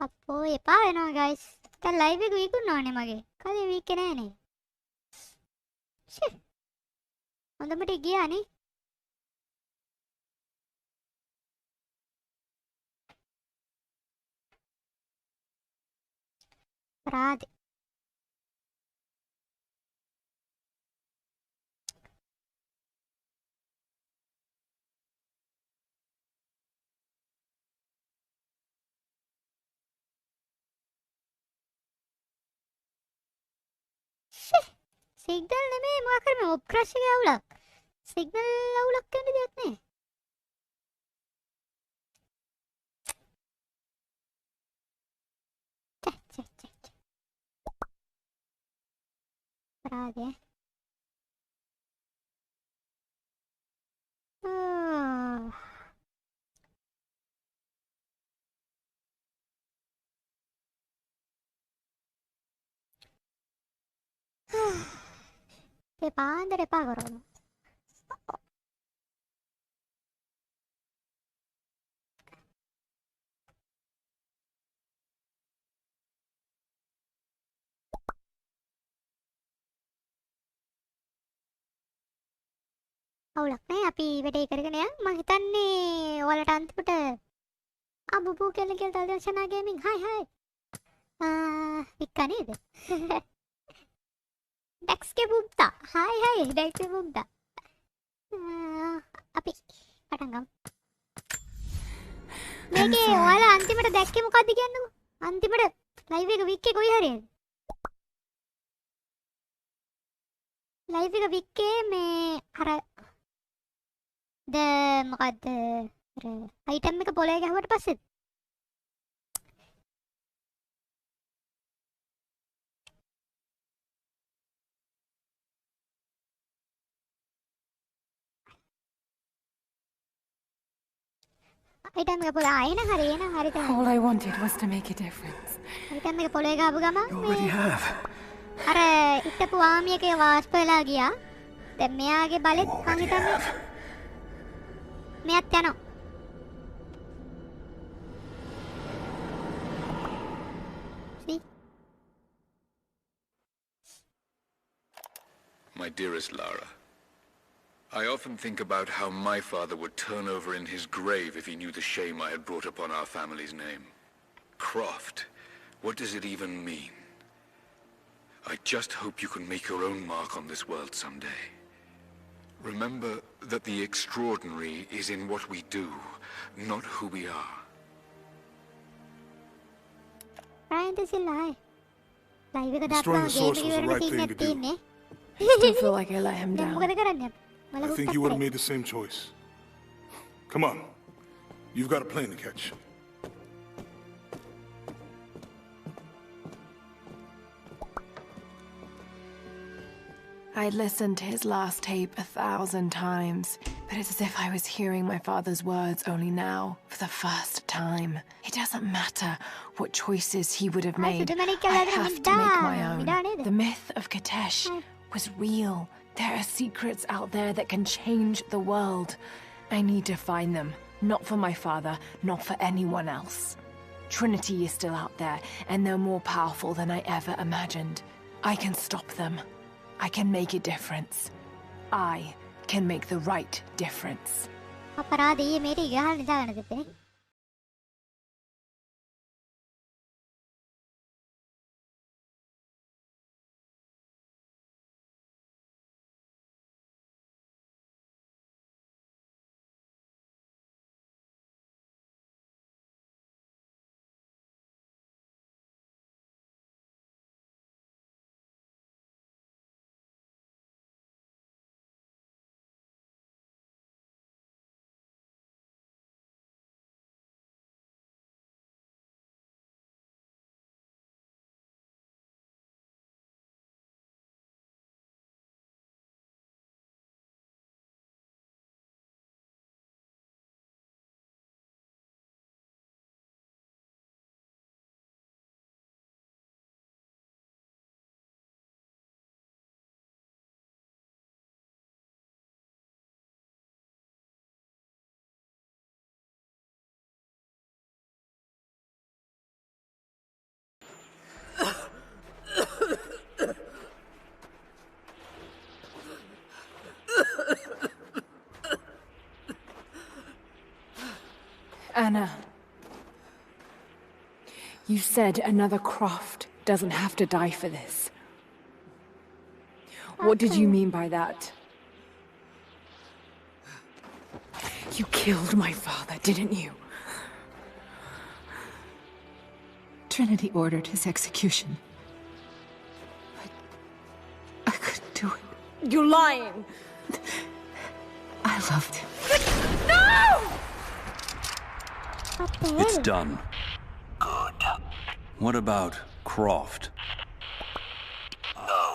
අපෝ එපා වෙනවා ගයිස්. දැන් ලයිව් එක විකුණනවානේ මගේ. කලින් වික්කේ නෑනේ. ෂේ. හොඳට ගියානේ. රාදේ. සිග්නල් නෙමෙයි මොකක් හරි මේ ඔප් ක්‍රෂ් එකේ අවුලක්. සිග්නල් අවුලක් වෙන්න දෙයක් නෑ. ච. රාදේ. ඒ පාන්දර එපා කරනවා. අවුලක් නෑ අපි වැඩේ කරගෙන යන්. මං හිතන්නේ ඔයාලට අන්තිමට BuBU කියලා තල්දර්ශනා ගේමින් හයි වික්කා නේද? ඩැක්ස්ගේ බුම්තා හයි ඩැක්ස්ගේ බුම්තා අපි පටන් ගමු. මේකේ ඔයාලා අන්තිමට දැක්කේ මොකද්ද කියන්නකෝ. අන්තිමට ලයිව් එක වික්කේ කොයි හරියද? ලයිව් එක වික්කේ මේ අර මොකද්ද අර අයිටම් එක පොලේ ගහුවට පස්සෙත් අයිටම් එක පොලේ ආයෙන හරි තමයි. All I wanted was to make a difference. Item එක පොලේ ගහපු ගමන් You already have. අර ඉටපු ආමි එකේ වාෂ්ප වෙලා ගියා. දැන් මෙයාගේ බලෙත් මං හිතන්නේ මෙයාත් යනවා. My dearest Lara, I often think about how my father would turn over in his grave if he knew the shame I had brought upon our family's name. Croft, what does it even mean? I just hope you can make your own mark on this world someday. Remember that the extraordinary is in what we do, not who we are. Destroying the source was the right thing to do. I still feel like I let him down. I think you would have made the same choice. Come on. You've got a plane to catch. I'd listened to his last tape 1,000 times, but it's as if I was hearing my father's words only now, for the first time. It doesn't matter what choices he would have made. I have to make my own. The myth of Katesh was real. There are secrets out there that can change the world. I need to find them, not for my father, not for anyone else. Trinity is still out there, and they're more powerful than I ever imagined. I can stop them. I can make a difference. I can make the right difference. Anna. You said another Croft doesn't have to die for this. What did you mean by that? You killed my father, didn't you? Trinity ordered his execution. I couldn't do it. You're lying! I loved him. No! What the It's hell? done. Good. What about Croft? No.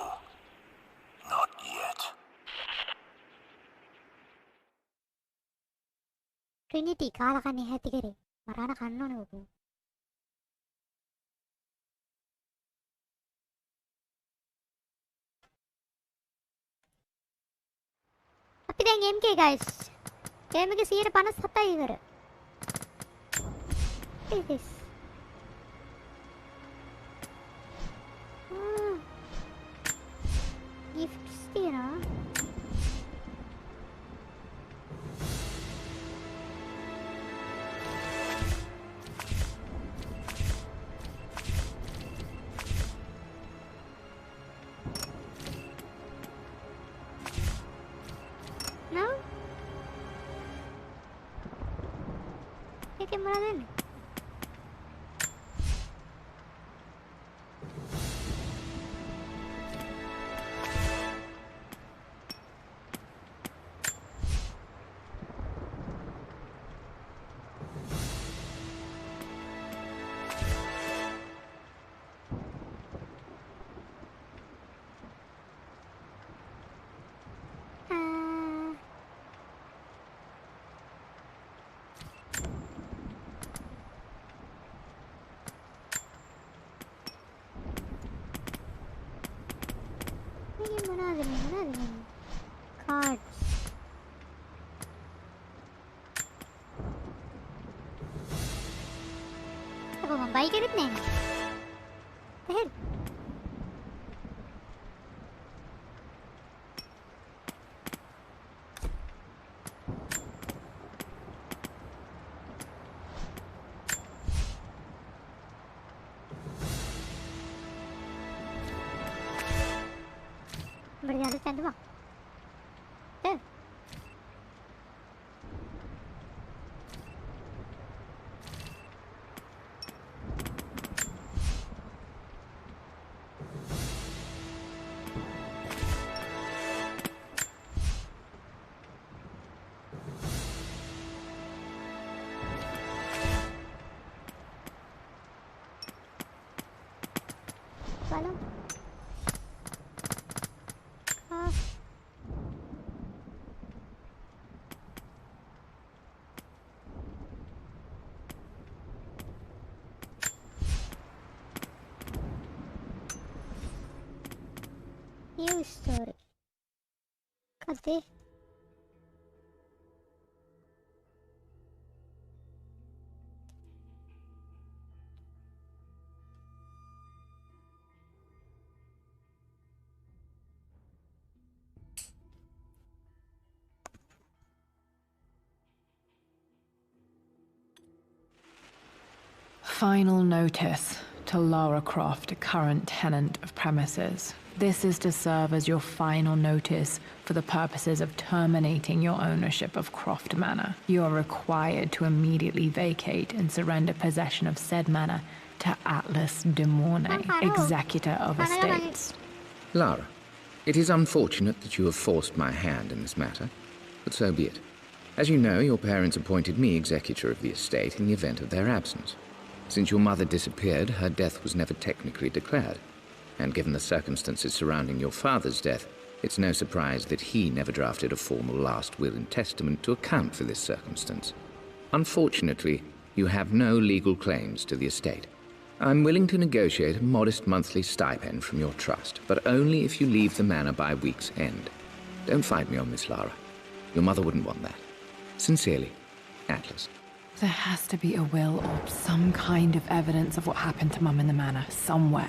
Not yet. Trinity කාලා කන්නේ හැටි කරේ. මරාන කන්න ඕනේ ඔබ. අපි දැන් MK guys. Game එකේ 157යි ඉවර. What is this? Gifts තියෙනවා. No? ඒකේ මොනවද දෙන්නේ? මේකේ මොනවද දෙන්නේ? Cards. අපෝ මම බයි කරෙත් නෑනේ. The hell? Boleh jalan stand bang. Eh. Balon. New story. Cadê? Final notice to Lara Croft, current tenant of premises. This is to serve as your final notice for the purposes of terminating your ownership of Croft Manor. You are required to immediately vacate and surrender possession of said manor to Atlas de Mornay, executor of estates. Lara, it is unfortunate that you have forced my hand in this matter, but so be it. As you know, your parents appointed me executor of the estate in the event of their absence. Since your mother disappeared, her death was never technically declared. And given the circumstances surrounding your father's death, it's no surprise that he never drafted a formal last will and testament to account for this circumstance. Unfortunately, you have no legal claims to the estate. I'm willing to negotiate a modest monthly stipend from your trust, but only if you leave the manor by week's end. Don't fight me on this, Lara. Your mother wouldn't want that. Sincerely, Atlas. There has to be a will or some kind of evidence of what happened to Mum in the manor, somewhere.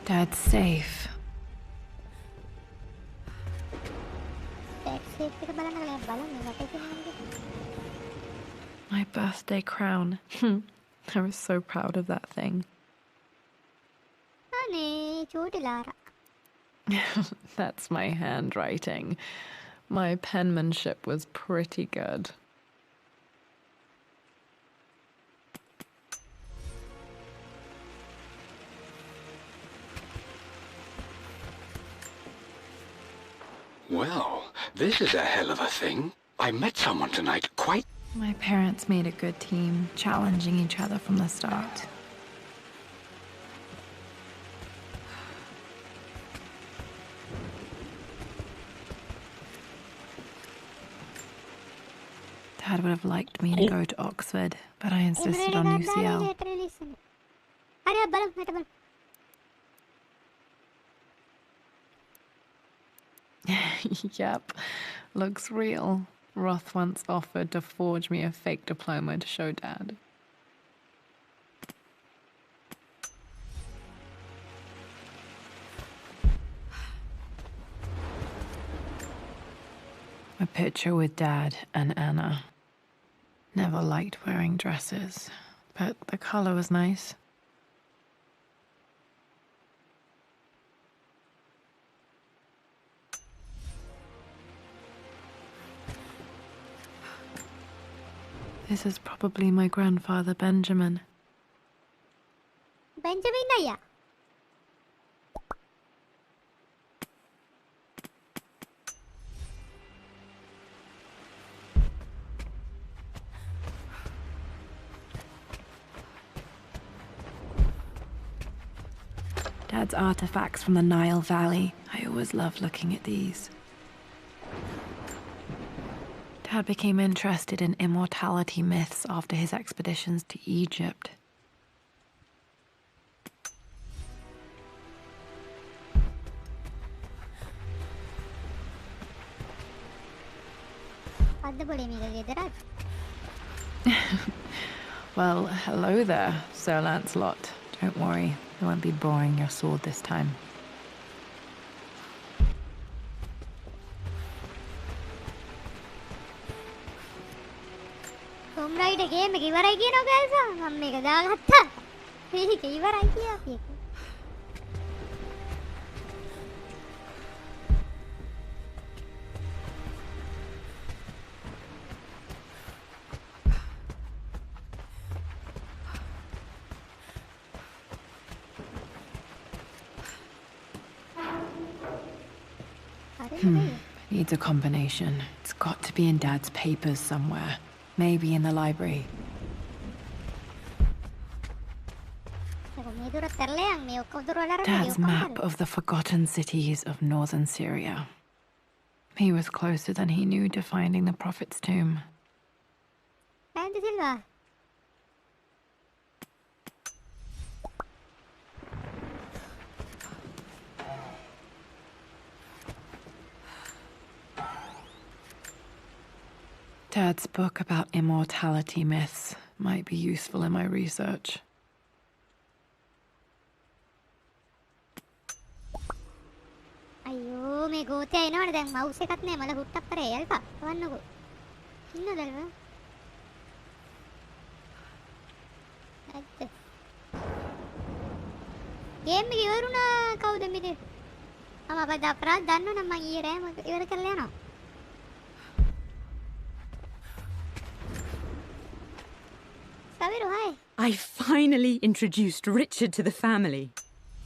Dad's safe. My birthday crown. I was so proud of that thing. අනේ චූටි ලාරා. That's my handwriting. My penmanship was pretty good. Well, this is a hell of a thing. I met someone tonight quite... My parents made a good team, challenging each other from the start. Dad would have liked me to go to Oxford, but I insisted on UCL. හරි බලමු මට බලමු. Yep, looks real. Roth once offered to forge me a fake diploma to show Dad. A picture with Dad and Anna. Never liked wearing dresses, but the color was nice. This is probably my grandfather, Benjamin. Benjamin අයියා. Dad's artifacts from the Nile Valley. I always loved looking at these. Dad became interested in immortality myths after his expeditions to Egypt. Well, hello there, Sir Lancelot. Don't worry, I won't be borrowing your sword this time. Tomb Raider game එක ඉවරයි කියනවා guys. මම මේක දාගත්තා. මේක ඉවරයි කියා අපි එක. Needs a combination. It's got to be in Dad's papers somewhere. Maybe in the library. Dad's map of the forgotten cities of northern Syria. He was closer than he knew to finding the Prophet's tomb. Dad's book about immortality myths might be useful in my research. අයියෝ මේ ගෝතයා එනවනේ දැන් mouse එකක් නෑ මල හුට්ටක් කරේ යල්පා වන්නකෝ ඉන්නද අල්වා ඇත්ත game එක ඉවරුණා කවුද මෙතන මම අපද අපරාධ දන්නවනම් මම ඊයේ රෑම ඉවර කරලා යනවා I finally introduced Richard to the family.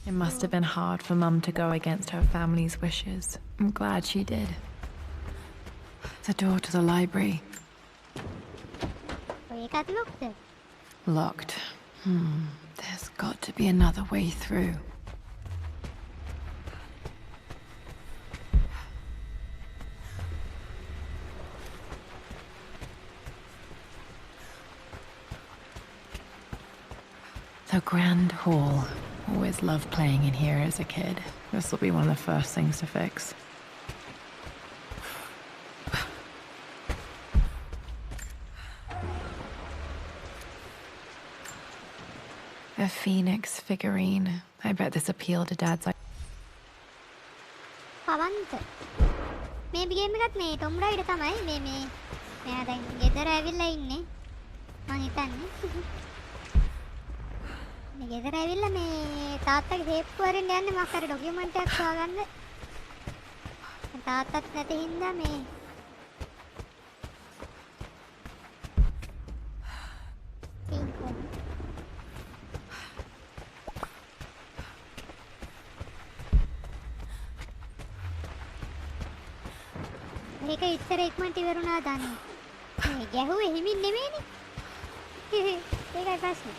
It must have been hard for Mum to go against her family's wishes. I'm glad she did. The door to the library. Locked. There's got to be another way through. The Grand Hall. Always loved playing in here as a kid. This will be one of the first things to fix. A phoenix figurine. I bet this appealed to Dad's. Pavantha මේ game එකත් මේ Tomb Raider තමයි මේ මෙයා දැන් ගෙදර ඇවිල්ලා ඉන්නේ මං හිතන්නේ. මේ ගෙදර ඇවිල්ලා මේ තාත්තගේ හේප්පු වරින් යන්නේ මොකක් හරි ඩොකියුමන්ට් එකක් හොයාගන්න. තාත්තත් නැති හින්දා මේ මේක ඉතර ඉක්මනට ඉවරුණා දන්නේ. මේ ගැහුවේ හිමින් නෙමෙයිනේ. ඒකයි ප්‍රශ්නේ.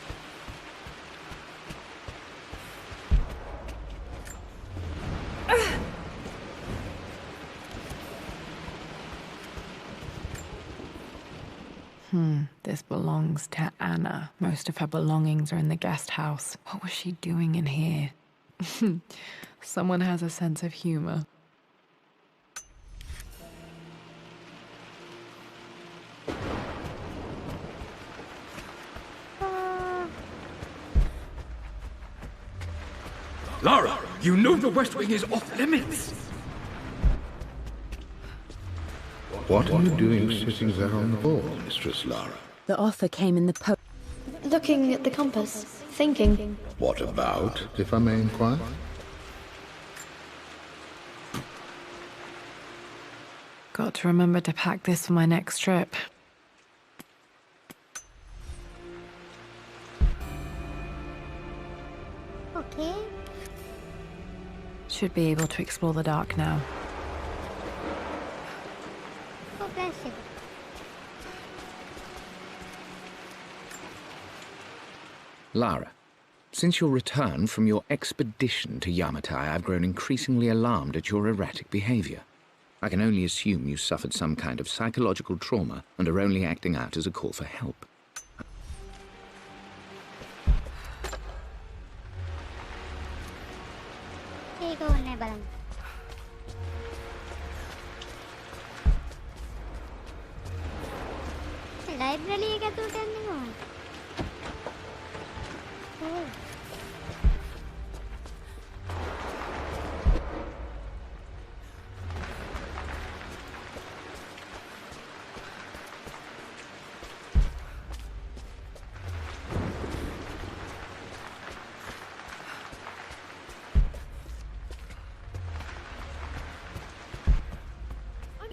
This belongs to Anna. Most of her belongings are in the guest house. What was she doing in here? Someone has a sense of humor. Lara, you know the West Wing is off limits. What are you doing sitting there on the board, Mistress Lara? The author came in the post. Looking at the compass, thinking. What about, if I may inquire? Got to remember to pack this for my next trip. Okay. Should be able to explore the dark now. Oh, bless you. Lara, since your return from your expedition to Yamatai, I've grown increasingly alarmed at your erratic behavior. I can only assume you suffered some kind of psychological trauma and are only acting out as a call for help. ඒක ඕනේ බලන්න. Library එක ඇතුළට යන්නේ කොහොමද?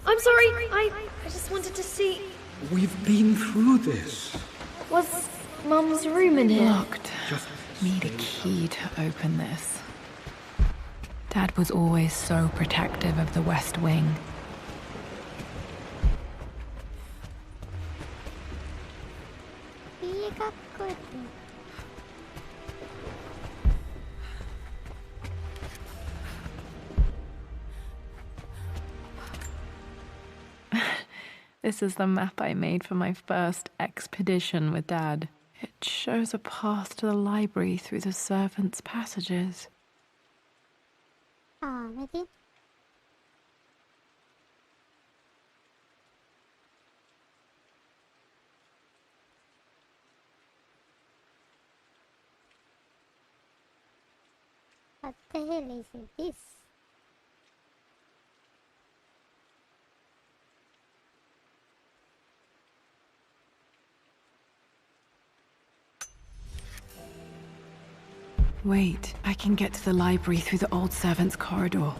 I'm sorry, I just wanted to see. We've been through this. Was Mum's room in here? Locked. Need a key to open this. Dad was always so protective of the West Wing. This is the map I made for my first expedition with Dad. It shows a path to the library through the servants' passages. maybe. What the hell is this? Wait, I can get to the library through the old servants' corridor.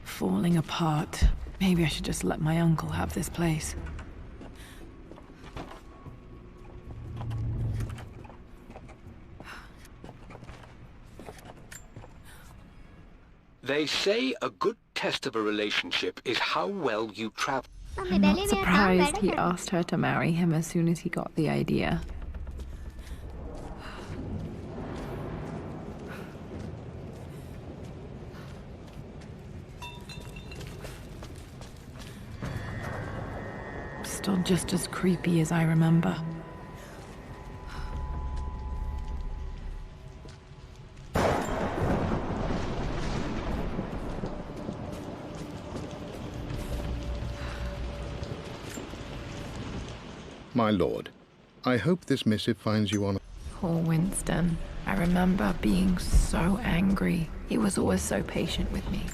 Falling apart. Maybe I should just let my uncle have this place. They say a good test of a relationship is how well you travel. I'm not surprised he asked her to marry him as soon as he got the idea. Still just as creepy as I remember. My lord, I hope this missive finds you on... Poor Winston. I remember being so angry. He was always so patient with me.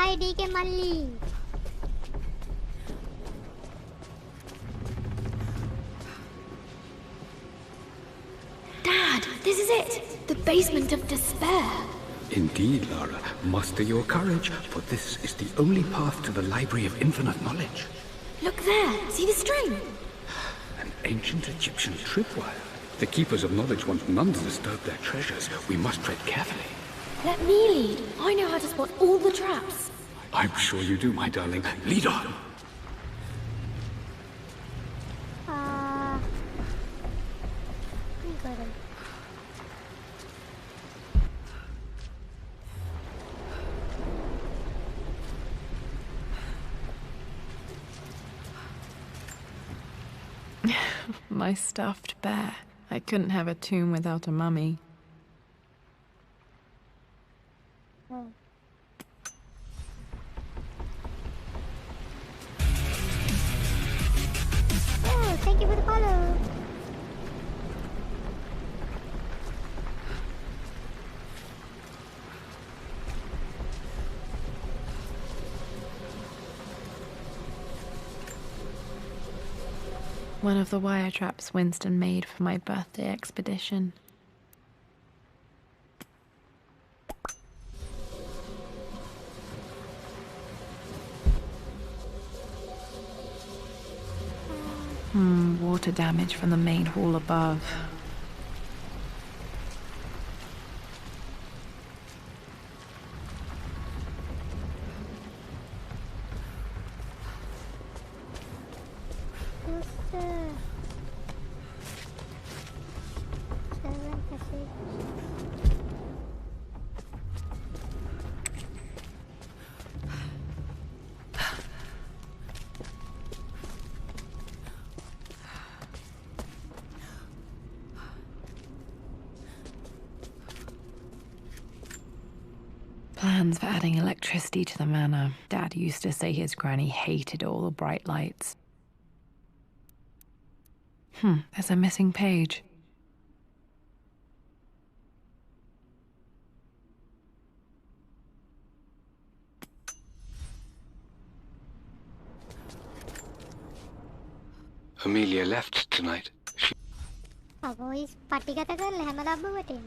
Hi D के मल्ली Dad, this is it! The basement of despair. Indeed, Lara. Muster your courage, for this is the only path to the Library of Infinite Knowledge. Look there, see the string? An ancient Egyptian tripwire. The Keepers of Knowledge want none to disturb their treasures. We must tread carefully. Let me lead. I know how to spot all the traps. I'm sure you do, my darling. Lead on. My stuffed bear. I couldn't have a tomb without a mummy. Oh, thank you for the follow. One of the wire traps Winston made for my birthday expedition. Water damage from the main hall above. Plans for adding electricity to the manor. Dad used to say his granny hated all the bright lights. There's a missing page. Amelia left tonight. अब इस party का तो कर ले हमारा अब बटे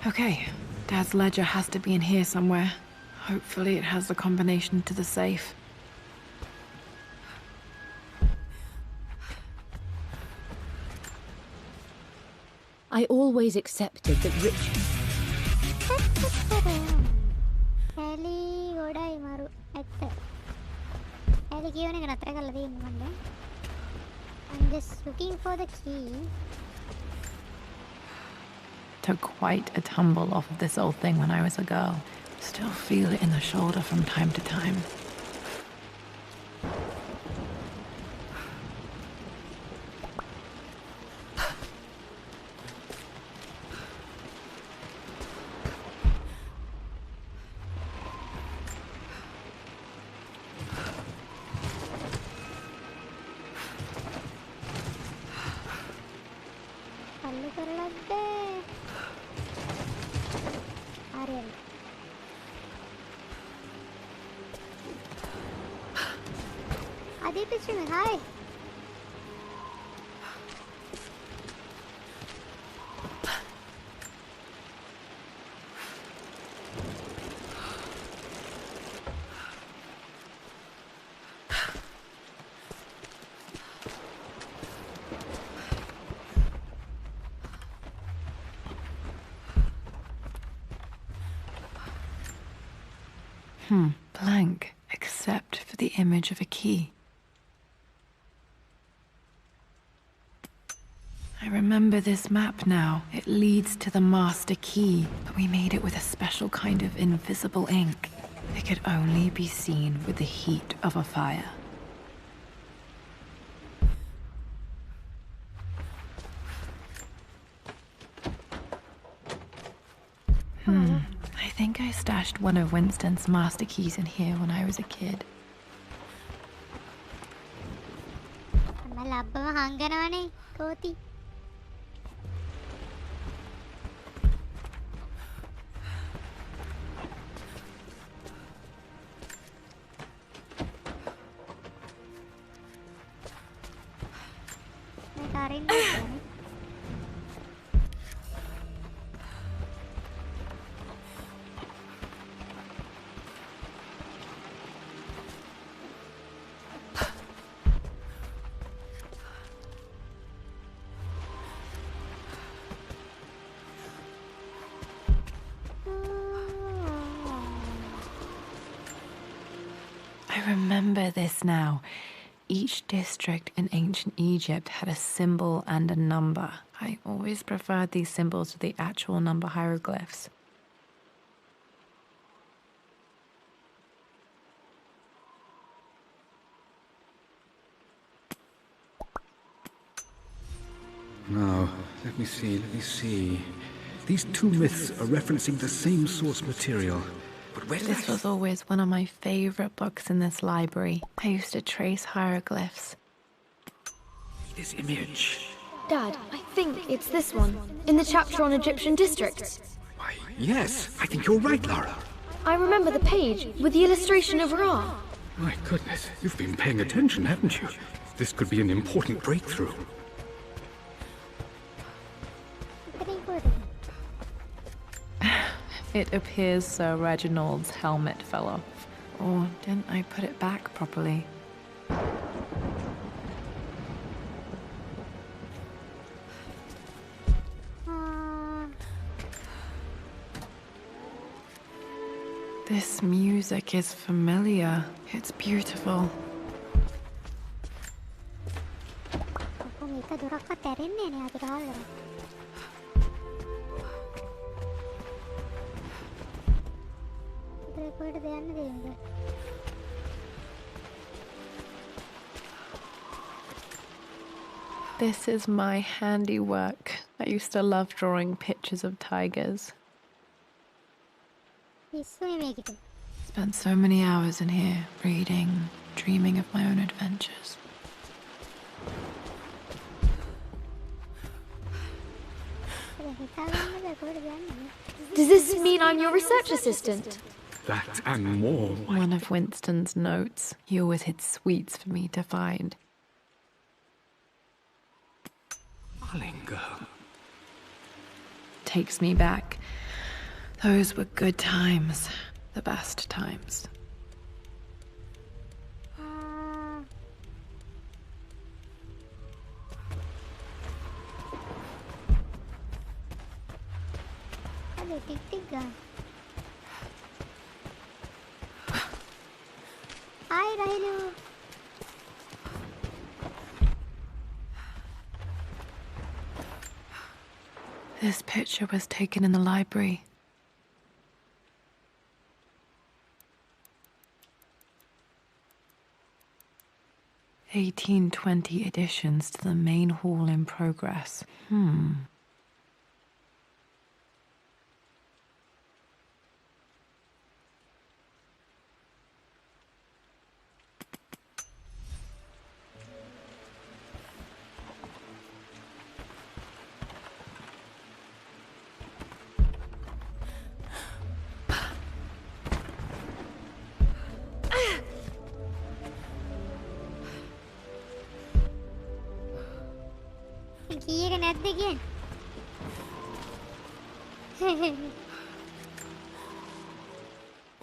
Okay, Dad's ledger has to be in here somewhere. Hopefully it has the combination to the safe. I always accepted that Richard... Ellie, goda imaru. Ellie, key one is another color. I'm just looking for the key. Took quite a tumble off of this old thing when I was a girl. Still feel it in the shoulder from time to time. Hi. Blank, except for the image of a key. I remember this map now. It leads to the master key, but we made it with a special kind of invisible ink. It could only be seen with the heat of a fire. I think I stashed one of Winston's master keys in here when I was a kid. I remember this now. Each district in ancient Egypt had a symbol and a number. I always preferred these symbols to the actual number hieroglyphs. Now, let me see. These two myths are referencing the same source material. But where This was always one of my favorite books in this library. I used to trace hieroglyphs. This image. Dad, I think it's this one, in the chapter on Egyptian districts. Why, yes, I think you're right, Lara. I remember the page with the illustration of Ra. My goodness, you've been paying attention, haven't you? This could be an important breakthrough. It appears Sir Reginald's helmet fell off. Or didn't I put it back properly? This music is familiar. It's beautiful. This is my handiwork. I used to love drawing pictures of tigers. Spent so many hours in here, reading, dreaming of my own adventures. Does this mean I'm your research assistant? That and more. One of Winston's notes. He always hid sweets for me to find. Darling girl. Takes me back. Those were good times. The best times. Hi, Railu. This picture was taken in the library. (1820) additions to the main hall in progress.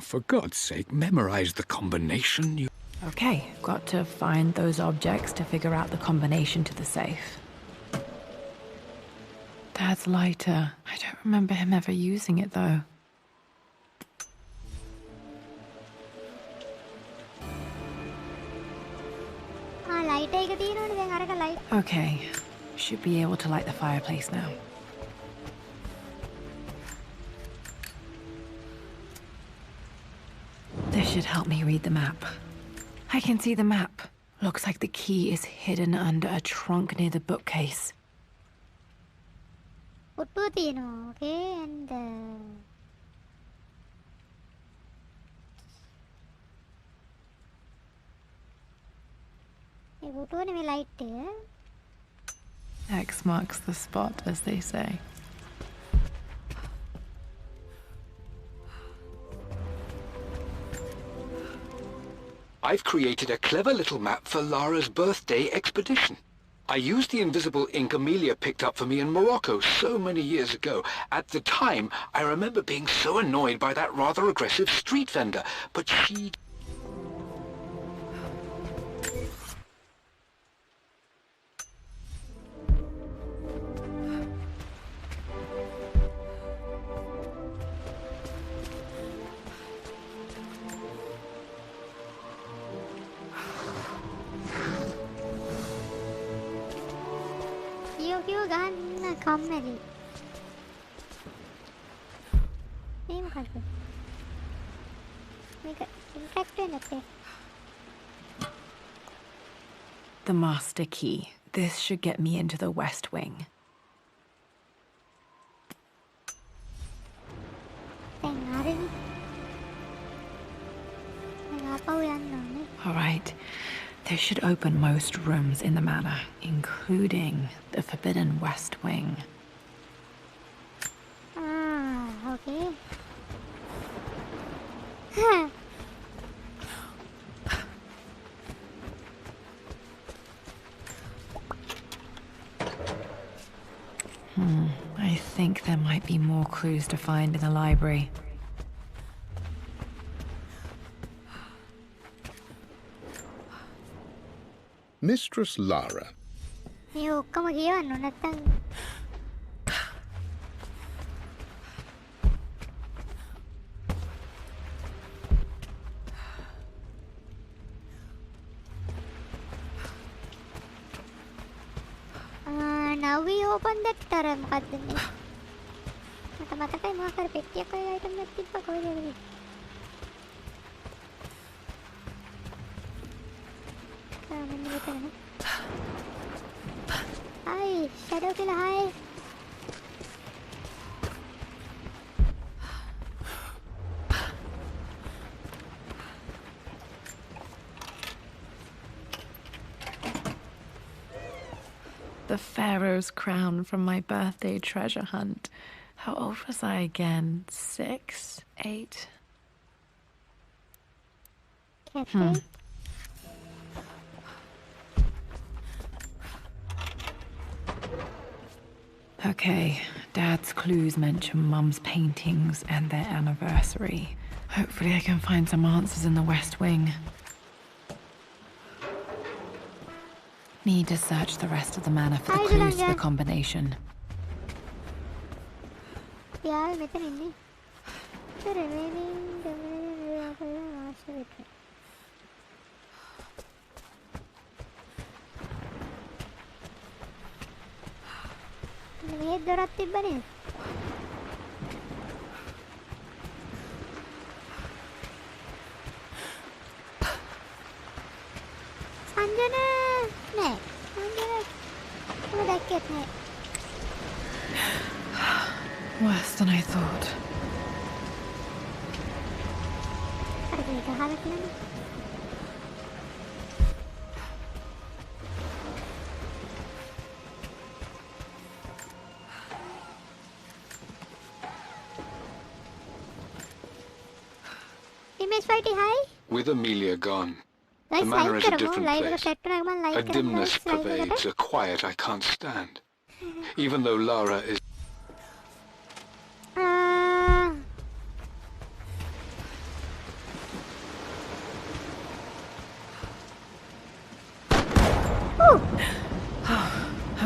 For God's sake, memorize the combination. You. Okay, got to find those objects to figure out the combination to the safe. Dad's lighter. I don't remember him ever using it, though. light එක තියෙනවනේ දැන් අරක light. Okay, should be able to light the fireplace now. This should help me read the map. I can see the map. Looks like the key is hidden under a trunk near the bookcase. ඔට්ටුව තියෙනවා. Okay, and මේ ඔට්ටුව නෙමෙයි light එක. X marks the spot, as they say. I've created a clever little map for Lara's birthday expedition. I used the invisible ink Amelia picked up for me in Morocco so many years ago. At the time, I remember being so annoyed by that rather aggressive street vendor, but she... කියෝ ගන්න කම්මැලි. මේ මොකක්ද? මේක ඉන්ට්‍රැක්ට් වෙන්නේ නැත්තේ. The master key. This should get me into the West Wing. දැන් හරිනේ. දැන් ආපහු යන්න ඕනේ. All right. This should open most rooms in the manor, including the forbidden West Wing. Ah, okay. I think there might be more clues to find in the library. Mistress Lara. මේ ඔක්කොම කියවන්න ඕන නැත්තම් now we open that මොකද්ද මේ මට මතකයි මොකක් හරි පෙට්ටියක් වගේ අයිටම් එකක් තිබ්බා කොහෙද ඒක Hi, Shadow Killer, hi. The Pharaoh's crown from my birthday treasure hunt. How old was I again? 6? 8? Okay, Dad's clues mention Mum's paintings and their anniversary. Hopefully I can find some answers in the West Wing. Need to search the rest of the manor for the clues to the combination. Yeah, මෙතන ඉන්නේ. The remaining master. මේ දොරක් තිබ්බනේ. සංජන නෑ. සංජන මම දැක්කෙත් නෑ. Worse than I thought. අර මේක අහලා තියෙනවා. With Amelia gone, the manor is a different place. A dimness pervades, a quiet I can't stand. Even though Lara is...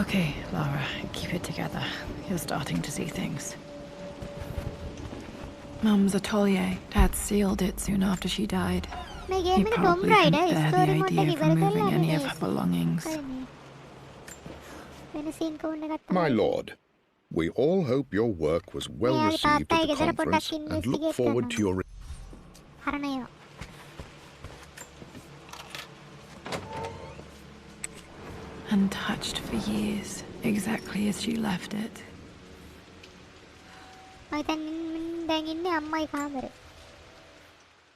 Okay, Lara, keep it together. You're starting to see things. Mum's atelier. Dad sealed it soon after she died. He probably couldn't bear the idea of removing any of her belongings. My lord, we all hope your work was well received at the conference and look forward to your... Untouched for years, exactly as she left it.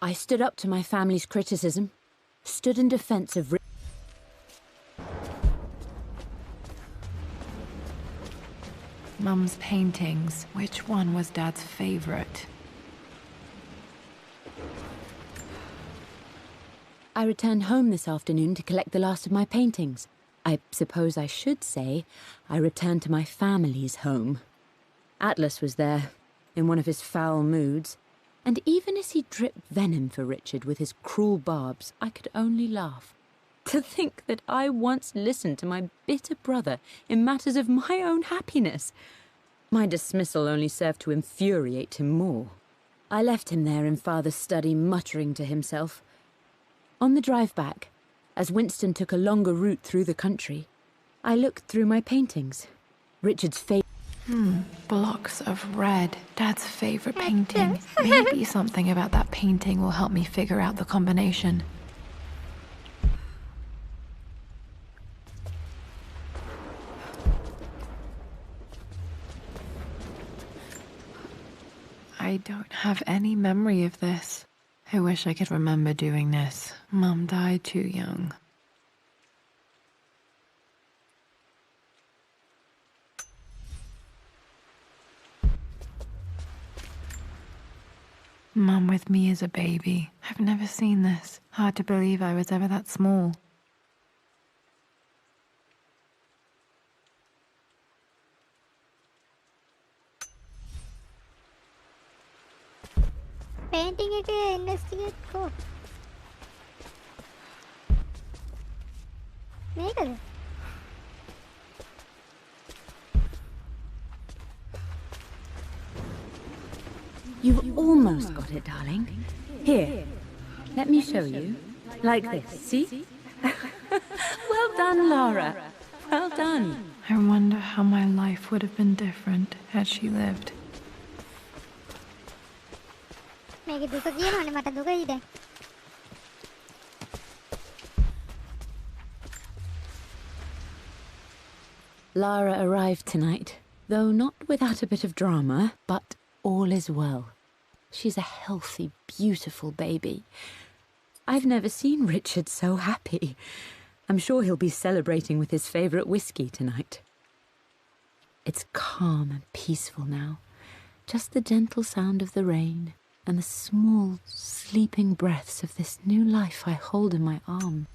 I stood up to my family's criticism, stood in defense of... Mum's paintings. Which one was Dad's favorite? I returned home this afternoon to collect the last of my paintings. I suppose I should say I returned to my family's home. Atlas was there, in one of his foul moods, and even as he dripped venom for Richard with his cruel barbs, I could only laugh. To think that I once listened to my bitter brother in matters of my own happiness. My dismissal only served to infuriate him more. I left him there in Father's study, muttering to himself. On the drive back, as Winston took a longer route through the country, I looked through my paintings. Richard's favourite... Blocks of red. Dad's favorite painting. Maybe something about that painting will help me figure out the combination. I don't have any memory of this. I wish I could remember doing this. Mum died too young. Mum with me as a baby. I've never seen this. Hard to believe I was ever that small. Painting it investigate ko. Make You've almost got it, darling. Here, let me show you. Like this, see? Well done, Lara. Well done. I wonder how my life would have been different had she lived. මේකේ දුක කියනවනේ මට දුකයි දැන්. Lara arrived tonight, though not without a bit of drama, but all is well. She's a healthy, beautiful baby. I've never seen Richard so happy. I'm sure he'll be celebrating with his favourite whiskey tonight. It's calm and peaceful now, just the gentle sound of the rain and the small, sleeping breaths of this new life I hold in my arm.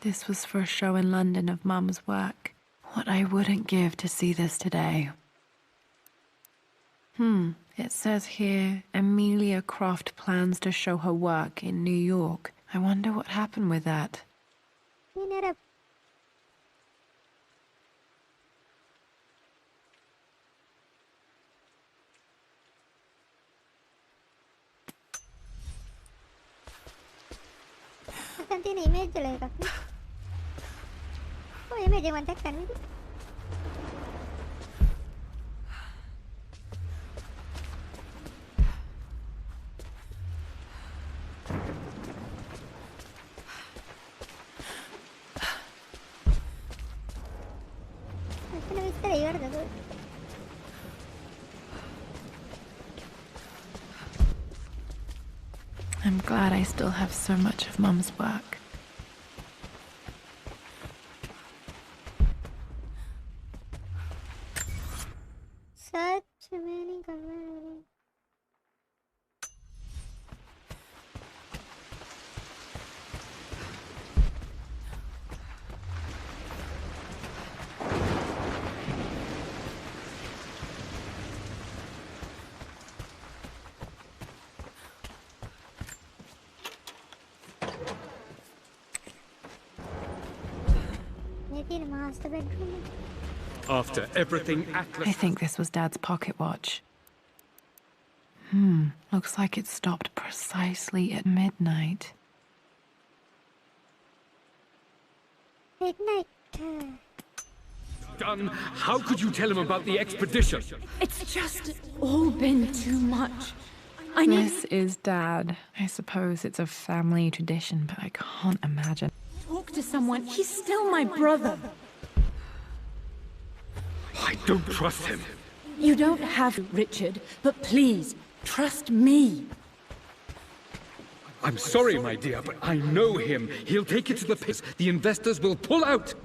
This was for a show in London of Mum's work. What I wouldn't give to see this today. It says here, Amelia Croft plans to show her work in New York. I wonder what happened with that. image चलेगा वो image बनता करने दे इसने इस तरह कर दो I'm glad I still have so much of Mum's work. Such many comments. Master bedroom. After everything Atlas... I think this was Dad's pocket watch. Looks like it stopped precisely at midnight. Midnight. Done. How could you tell him about the expedition? It's just all been too much. This is Dad. I suppose it's a family tradition, but I can't imagine. Talk to someone. He's still my brother. I don't trust him. You don't have to, Richard, but please, trust me. I'm sorry, my dear, but I know him. He'll take it to the pits. The investors will pull out.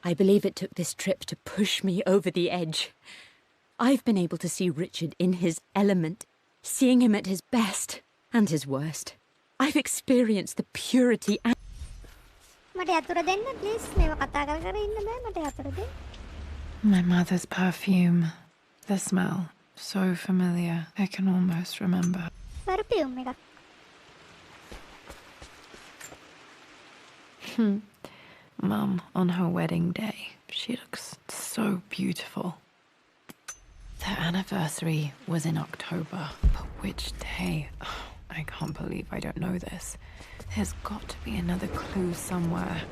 I believe it took this trip to push me over the edge. I've been able to see Richard in his element, seeing him at his best and his worst. I've experienced the purity and... My mother's perfume. The smell. So familiar. I can almost remember. Mum, on her wedding day, she looks so beautiful. Their anniversary was in October, but which day? Oh, I can't believe I don't know this. There's got to be another clue somewhere.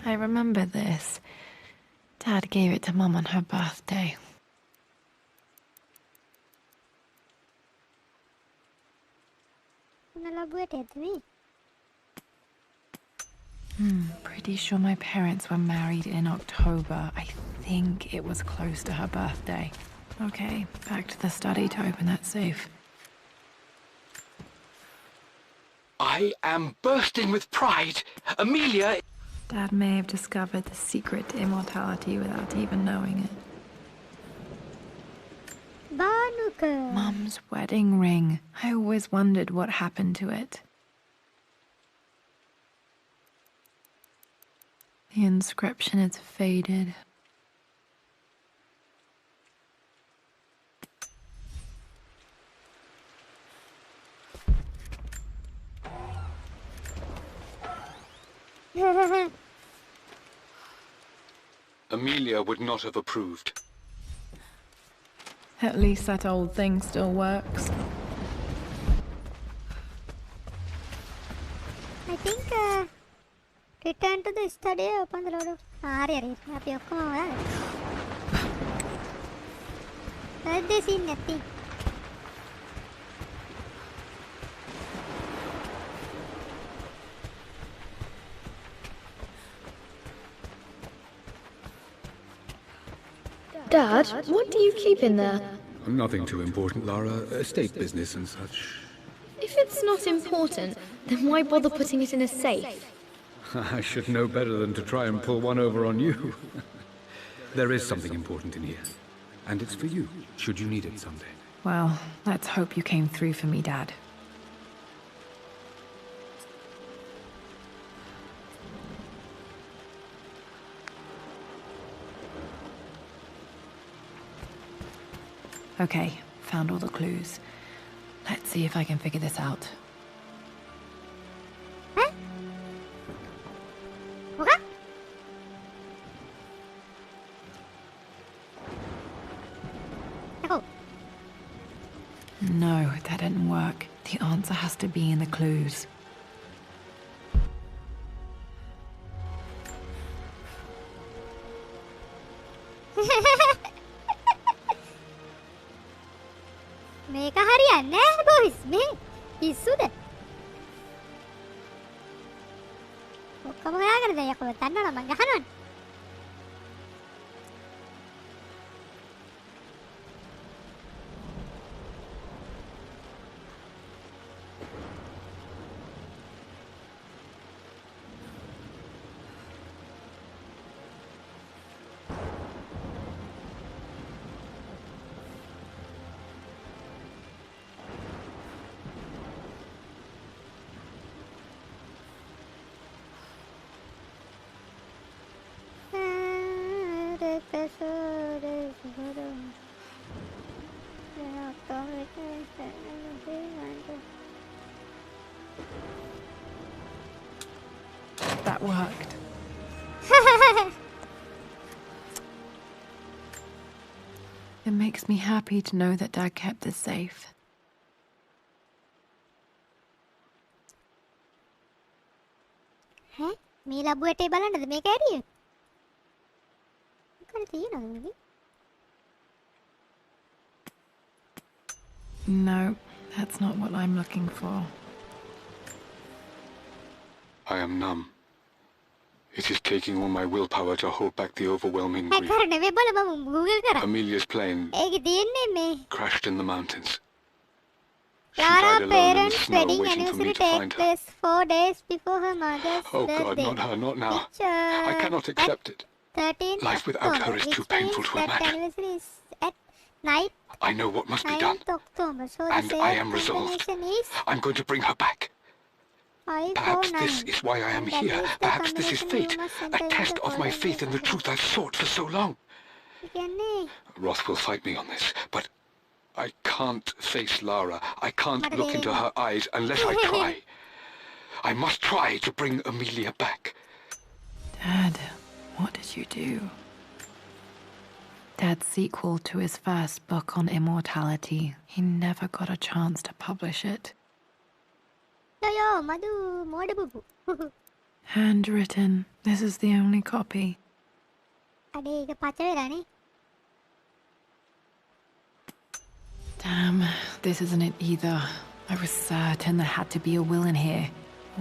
I remember this. Dad gave it to Mum on her birthday. Pretty sure my parents were married in October. I think it was close to her birthday. Okay, back to the study to open that safe. I am bursting with pride. Amelia... Dad may have discovered the secret to immortality without even knowing it. Mum's wedding ring. I always wondered what happened to it. The inscription is faded. Amelia would not have approved. At least that old thing still works. I think return to the study, open the load of happy come on. They see nothing. Dad, what do you keep in there? Nothing too important, Lara. Estate business and such. If it's not important, then why bother putting it in a safe? I should know better than to try and pull one over on you. There is something important in here. And it's for you, should you need it someday. Well, let's hope you came through for me, Dad. Okay, found all the clues. Let's see if I can figure this out. Huh? Okay. Oh. No, that didn't work. The answer has to be in the clues. මේක හරියන්නේ නැහැ boys මේ පිස්සුද ඔක්කොම හොයාගෙන දැන් යකෝ තන්නලා මං ගහනවනේ That worked. It makes me happy to know that Dad kept this safe. Huh? Me labu ete බලන්නද මේක ඇරිය? මොකද තියෙනවද මේක? No, that's not what I'm looking for. I am numb. It is taking all my willpower to hold back the overwhelming grief. Amelia's plane crashed in the mountains. She died alone in the snow, waiting for me to find her. 4 days before her mother's Oh birthday. God, not her, not now. I cannot accept it. 13th Life without her is too painful to imagine. Anniversary is at night. I know what must be done. 9th October. So And I am resolved. I'm going to bring her back. Perhaps this is why I am here. Perhaps this is fate. A test of my faith in the truth I've sought for so long. Roth will fight me on this, but I can't face Lara. I can't look into her eyes unless I try. I must try to bring Amelia back. Dad, what did you do? Dad's sequel to his first book on immortality. He never got a chance to publish it. Yo, Madhu, more BuBU. Handwritten. This is the only copy. Damn, this isn't it either. I was certain there had to be a will in here.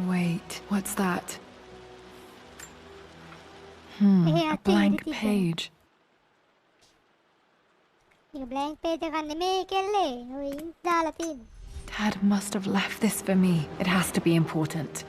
Wait, what's that? A blank page. Dad must have left this for me. It has to be important.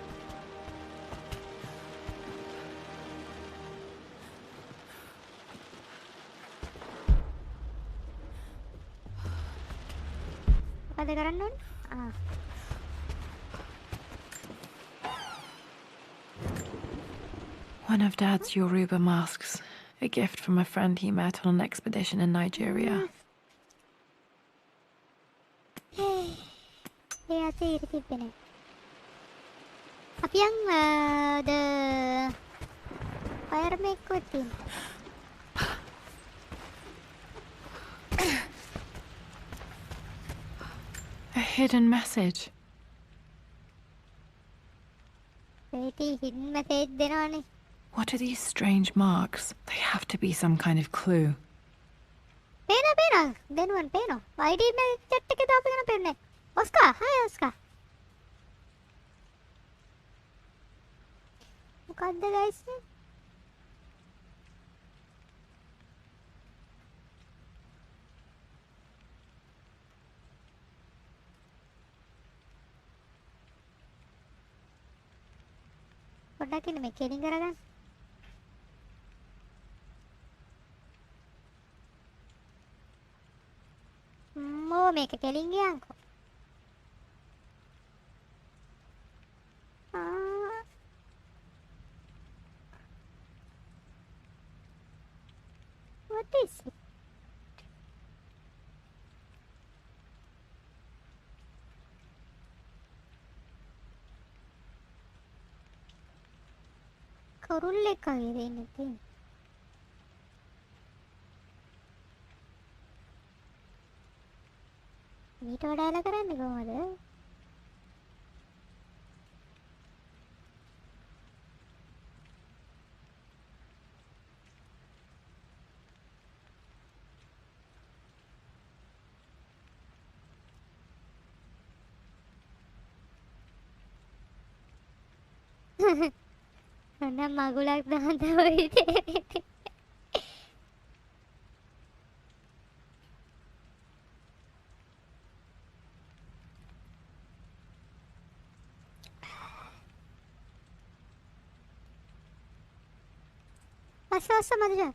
One of Dad's Yoruba masks. A gift from a friend he met on an expedition in Nigeria. Apa yang the fire make kutin? A hidden message. Hidden message denawani. What are these strange marks? They have to be some kind of clue. Pena. Denuwan pena. ID में chat के दाप करना पड़ने. Oscar, hi Oscar. මොකද්ද guys? පොඩ්ඩක් ඉන්න මේ කෙලින් කරගන්න. මේක කෙලින් ගියාන්කෝ. What is it? කරුල්ලෙක් වගේ දෙන්නේ තියෙන්නේ. මීට වඩා එලා කරන්නේ කොහමද? Ana magulak dahan tayo ite. Masa macam.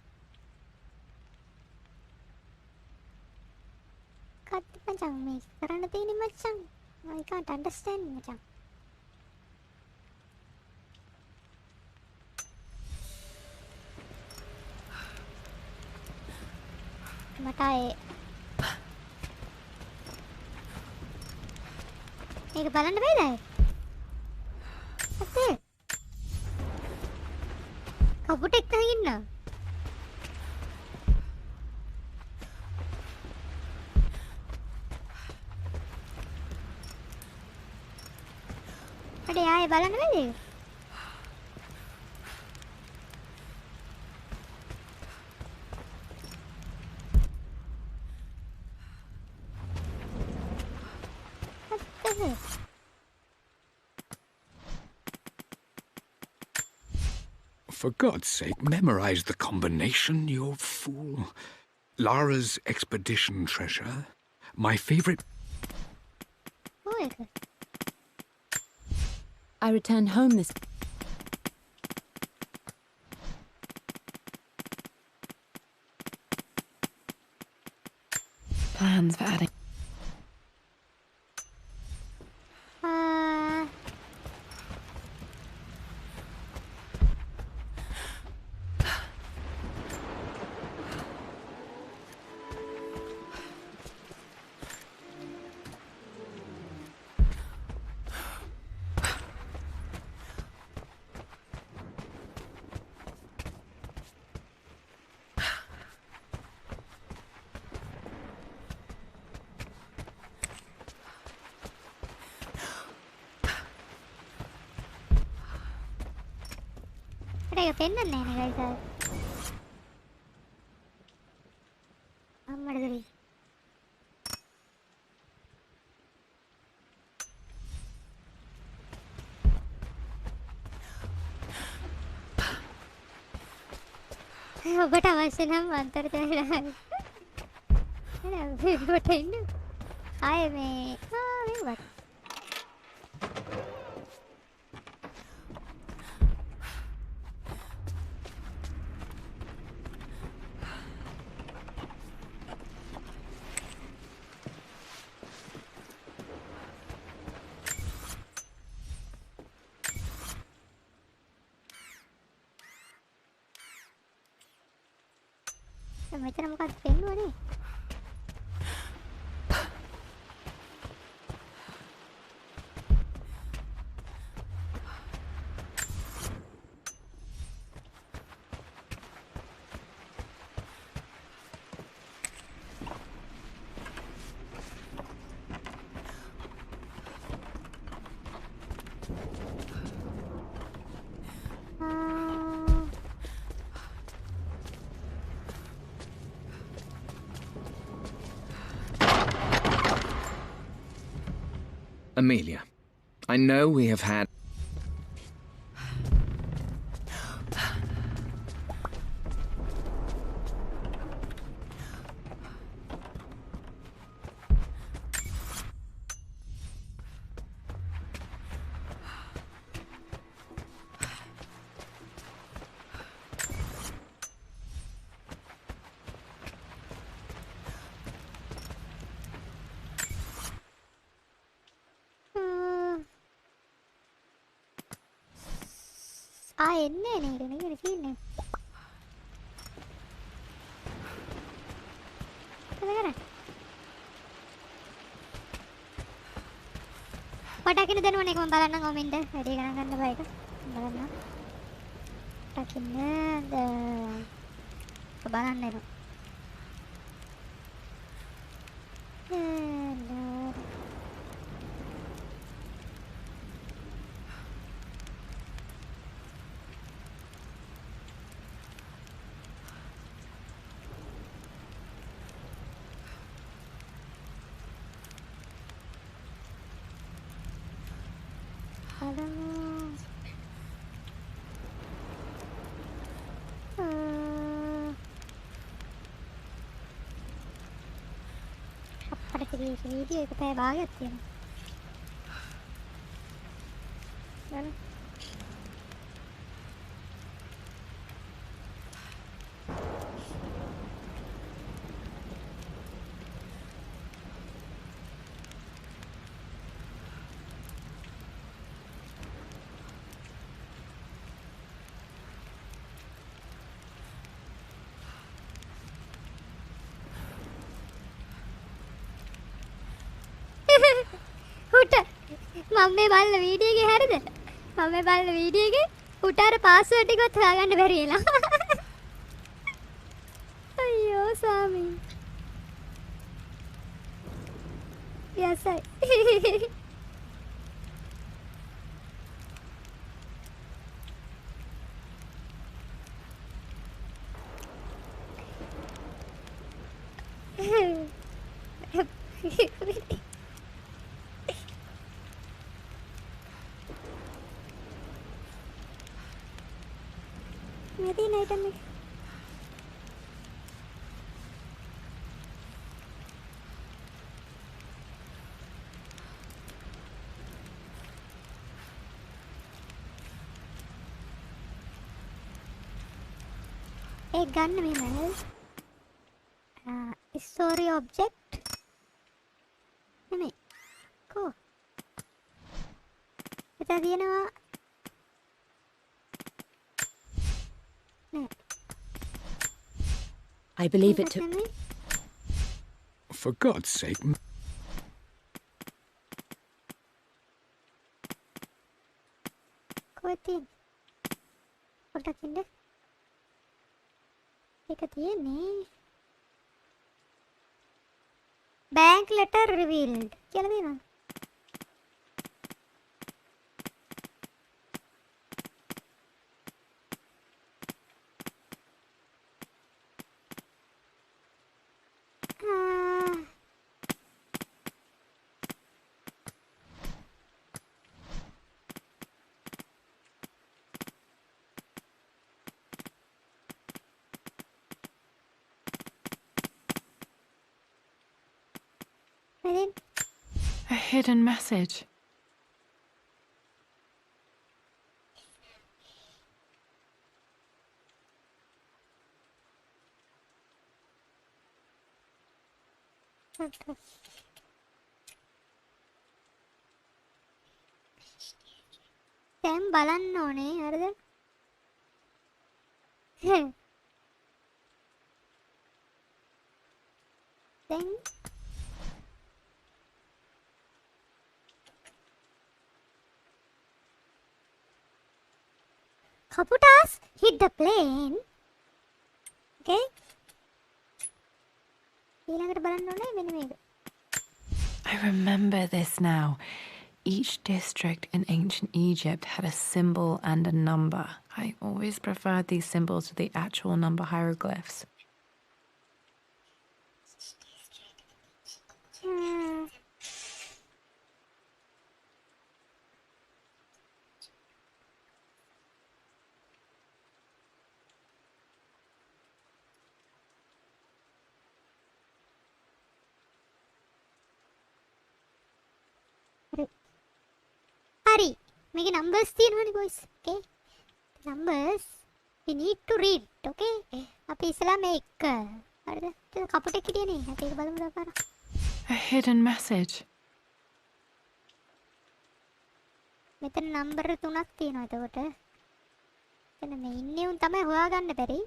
Kata macam ni. Kerana ini macam. I can't understand macam. Matai. Ini බලන්න බෑද? කපුටෙක් තහන් ඉන්නවා. අඩේ ආයේ බලන්න බැලේ. For God's sake, memorize the combination, you fool. Lara's expedition treasure. My favorite... I returned home this... Plans for adding... ඒක පෙන්නන්නේ නැහැ නේ guys. අම්මඩ දරි. ඔබට අවශ්‍ය නම් අන්තර්ජාලය නේද ඔබට ඉන්න ආයේ මේ මේකට මෙතන මොකක්ද පෙන්නුවනේ Amelia, I know we have had... එන්නේ නේද නේද සීන්නේ පටකින දෙනවනේ කොහොම බලන්න කොමින්ද වැඩි ගණන් ගන්න බෑ ඒක බලන්න පටකින බලන්න එනවා වීඩියෝ එක පැය භාගයක් තියෙනවා. බලන්න. මම මේ බලන වීඩියෝ එකේ හරිද? මම මේ බලන වීඩියෝ එකේ උටාර පාස්වර්ඩ් එකවත් හොයාගන්න බැරි වෙලා. අයියෝ සාමි. යසයි. Maybe night and a gun memory. Story object. Name. Cool. Kita dia nama. I believe it took. For God's sake. Kuatin. Pagkat hindi. Ikat yan eh. Bank letter revealed. Kaya din ah. A hidden message. දැන් බලන්න ඕනේ හරිද? දැන් Kaputas hit the plane. Okay. ඊළඟට බලන්න ඕනේ මෙන්න මේක. I remember this now. Each district in ancient Egypt had a symbol and a number. I always preferred these symbols to the actual number hieroglyphs. Hari, make numbers තියෙනවනේ boys. Okay. Numbers we need to read. Okay. අපි ඉස්සලා මේ එක. හරිද? ඒක කපුටෙක් හිටියනේ. අපි ඒක බලමු දාපාර. A hidden message. මෙතන නම්බර් 3ක් තියෙනවා එතකොට. එතන මේ ඉන්නේ උන් තමයි හොයාගන්න බැරි.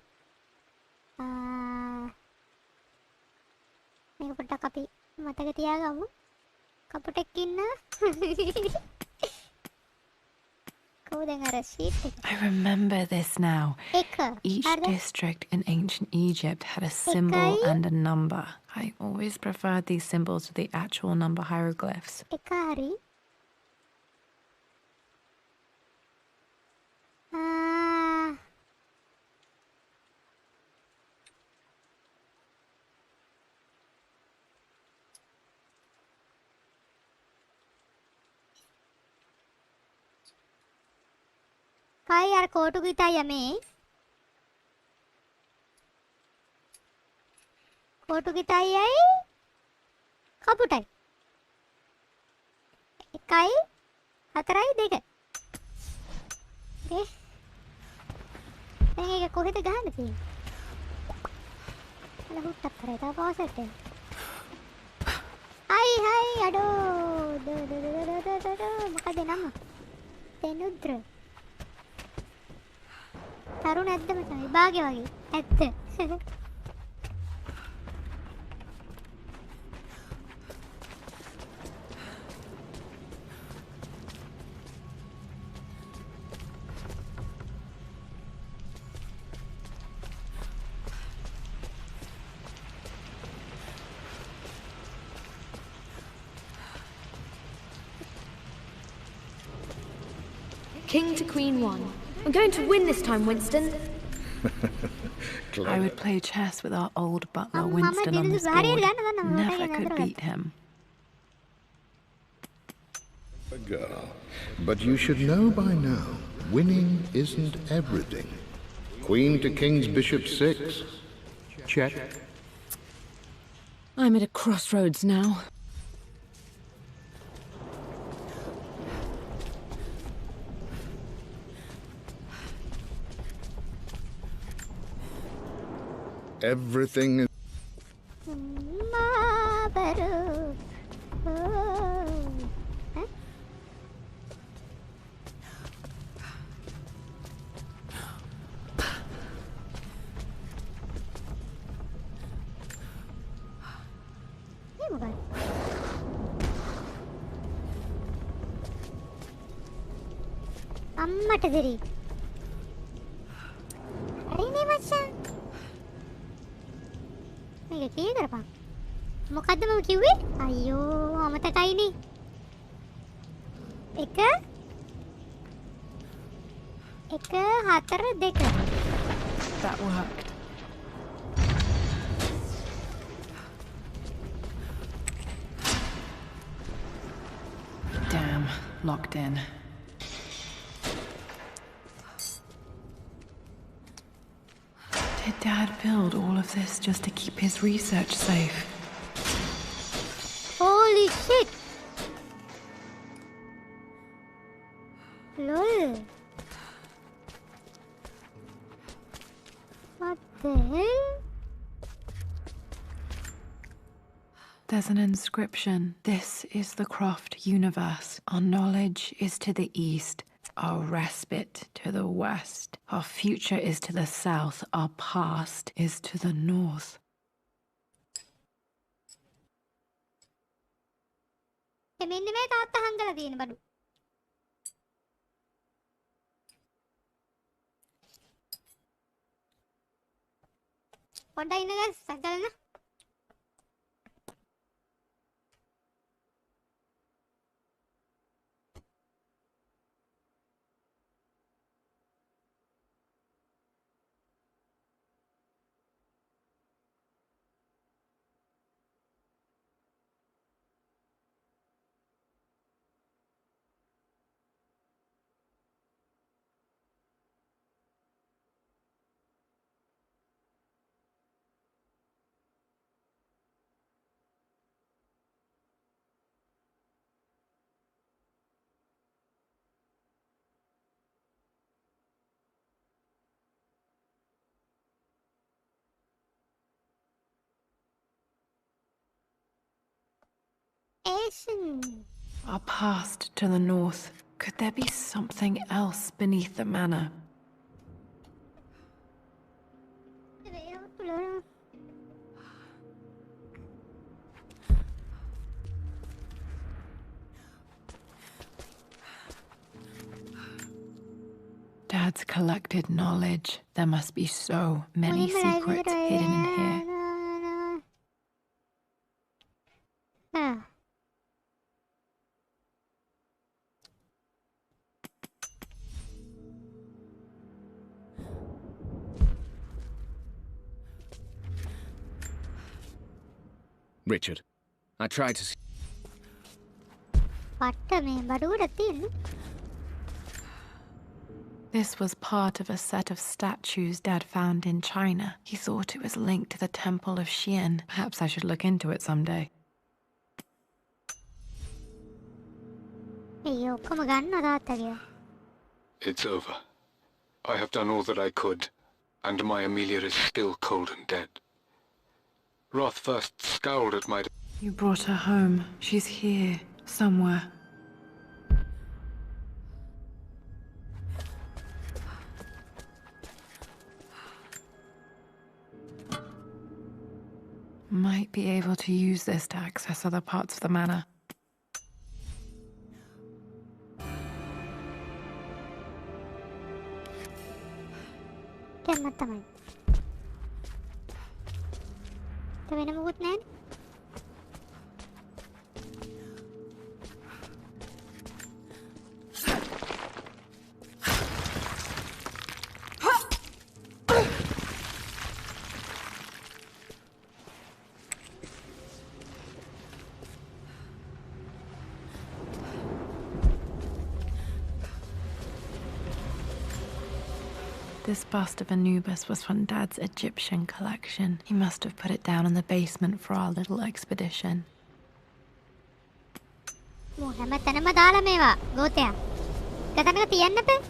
මේක පොඩ්ඩක් අපි මතක තියාගමු. කපුටෙක් ඉන්න. I remember this now. Each district in ancient Egypt had a symbol and a number. I always preferred these symbols to the actual number hieroglyphs. Ekari. Kai यार कोटू की ताई हमें कोटू की ताई आई कपूटाई काई हतराई देखे देखेगा कोई तो गान थी अरे हुट टप करे था बहुत सच्चे हाय हाय अडो दो दो दो दो दो दो दो मका देना म तेनुद्र තරුණ ඇද්ද මචං විභාගේ වගේ ඇත්ත King to Queen 1. I'm going to win this time, Winston. I would play chess with our old butler Winston on this board. Never could beat him. But you should know by now, winning isn't everything. Queen to King's Bishop 6. Check. I'm at a crossroads now. Everything is... අම්මට දෙරි. හරිනේ මචං. මේක කී කරපන්. මොකද්ද මම කිව්වේ? අයියෝ අමතකයිනේ. එක 4 2. That worked. Damn, locked in. Did Dad build all of this just to keep his research safe? Holy shit! Lol. What the hell? There's an inscription. This is the Croft universe. Our knowledge is to the east. Our respite to the west. Our future is to the south. Our past is to the north. මෙන්න මේ තාත්තා හංගලා තියෙන බඩු. පොඩ්ඩක් ඉන්න ගස් සගලන. Our past to the north. Could there be something else beneath the manor? Dad's collected knowledge. There must be so many secrets hidden in here. Richard, I tried to... This was part of a set of statues Dad found in China. He thought it was linked to the Temple of Xian. Perhaps I should look into it someday. It's over. I have done all that I could, and my Amelia is still cold and dead. Roth first scowled at my... You brought her home. She's here, somewhere. Might be able to use this to access other parts of the manor. වෙන මොකුත් නැහැ. This bust of Anubis was from Dad's Egyptian collection. He must have put it down in the basement for our little expedition. මෝ හැමතැනම දාලා මේවා ගෝතයා. කතනක තියන්න බෑ.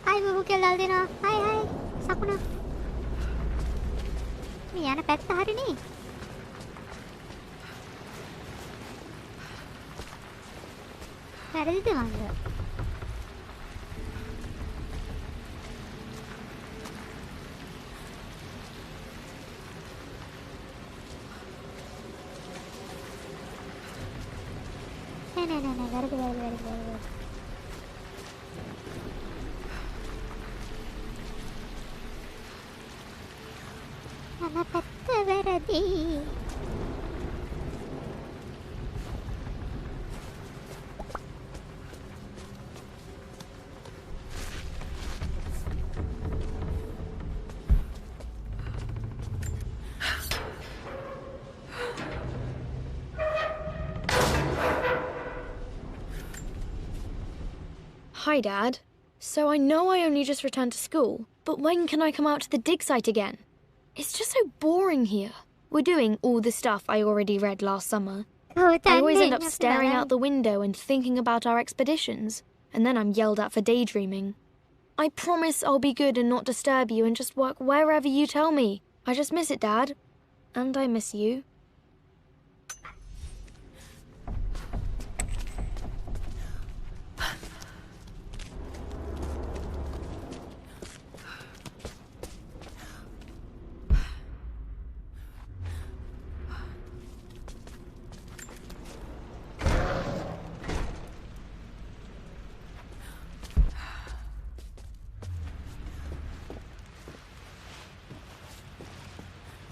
Hai BuBU කියලා දෙනවා. Hai. සකුණා. මේ යන පැත්ත හරිනේ. වැරදිද මන්ද? නෑ වැරදි. යන පැත්ත වැරදි. Hi, Dad. So I know I only just returned to school, but when can I come out to the dig site again? It's just so boring here. We're doing all the stuff I already read last summer. I always end up staring out the window and thinking about our expeditions, and then I'm yelled at for daydreaming. I promise I'll be good and not disturb you and just work wherever you tell me. I just miss it, Dad. And I miss you.